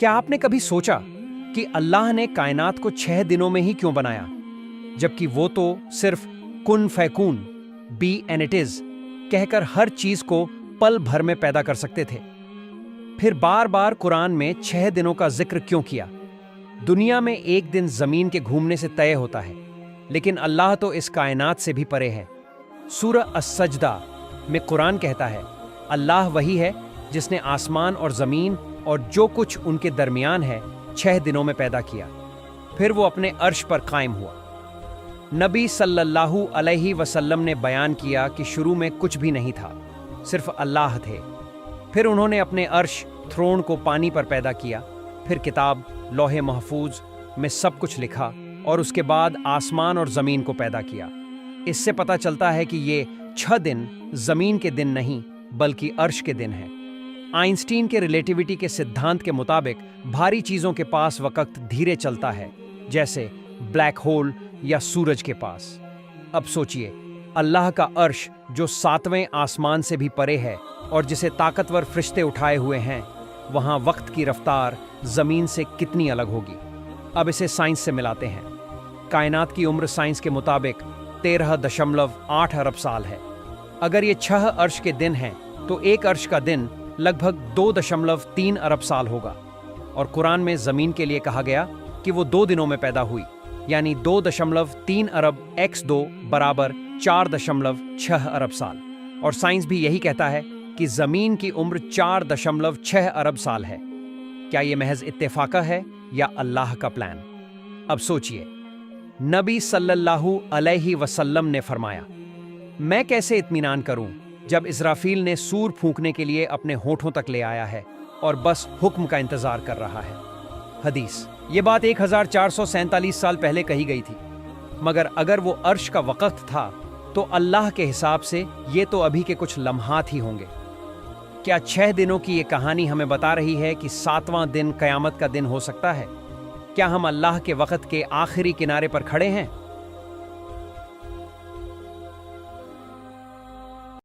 کیا آپ نے کبھی سوچا کہ اللہ نے کائنات کو 6 دنوں میں ہی کیوں بنایا، جبکہ وہ تو صرف کن فیکون، بی اینڈ اٹ از کہہ کر ہر چیز کو پل بھر میں پیدا کر سکتے تھے؟ پھر بار بار قرآن میں 6 دنوں کا ذکر کیوں کیا؟ دنیا میں ایک دن زمین کے گھومنے سے طے ہوتا ہے، لیکن اللہ تو اس کائنات سے بھی پرے ہے۔ سورہ السجدہ میں قرآن کہتا ہے، اللہ وہی ہے جس نے آسمان اور زمین اور جو کچھ ان کے درمیان ہے 6 دنوں میں پیدا کیا، پھر وہ اپنے عرش پر قائم ہوا۔ نبی صلی اللہ علیہ وسلم نے بیان کیا کہ شروع میں کچھ بھی نہیں تھا، صرف اللہ تھے۔ پھر انہوں نے اپنے عرش تھرون کو پانی پر پیدا کیا، پھر کتاب لوح محفوظ میں سب کچھ لکھا، اور اس کے بعد آسمان اور زمین کو پیدا کیا۔ اس سے پتہ چلتا ہے کہ یہ 6 دن زمین کے دن نہیں بلکہ عرش کے دن ہیں۔ آئنسٹین کے ریلیٹیوٹی کے سدھانت کے مطابق بھاری چیزوں کے پاس وقت دھیرے چلتا ہے، جیسے بلیک ہول یا سورج کے پاس۔ اب سوچئے، اللہ کا عرش جو 7ویں آسمان سے بھی پرے ہے اور جسے طاقتور فرشتے اٹھائے ہوئے ہیں، وہاں وقت کی رفتار زمین سے کتنی الگ ہوگی؟ اب اسے سائنس سے ملاتے ہیں۔ کائنات کی عمر سائنس کے مطابق 13.8 ارب سال ہے۔ اگر یہ 6 عرش کے دن ہیں تو ایک عرش کا دن لگ بھگ 2.3 ارب سال ہوگا، اور قرآن میں زمین کے لیے کہا گیا کہ وہ 2 دنوں میں پیدا ہوئی، یعنی 2.3 ارب x 2 برابر 4.6 ارب سال۔ اور سائنس بھی یہی کہتا ہے کہ زمین کی عمر 4.6 ارب سال ہے۔ کیا یہ محض اتفاقہ ہے یا اللہ کا پلان؟ اب سوچئے، نبی صلی اللہ علیہ وسلم نے فرمایا، میں کیسے اطمینان کروں جب اسرافیل نے سور پھونکنے کے لیے اپنے ہونٹوں تک لے آیا ہے اور بس حکم کا انتظار کر رہا ہے؟ حدیث۔ یہ بات 1447 سال پہلے کہی گئی تھی، مگر اگر وہ عرش کا وقت تھا تو اللہ کے حساب سے یہ تو ابھی کے کچھ لمحات ہی ہوں گے۔ کیا 6 دنوں کی یہ کہانی ہمیں بتا رہی ہے کہ 7واں دن قیامت کا دن ہو سکتا ہے؟ کیا ہم اللہ کے وقت کے آخری کنارے پر کھڑے ہیں؟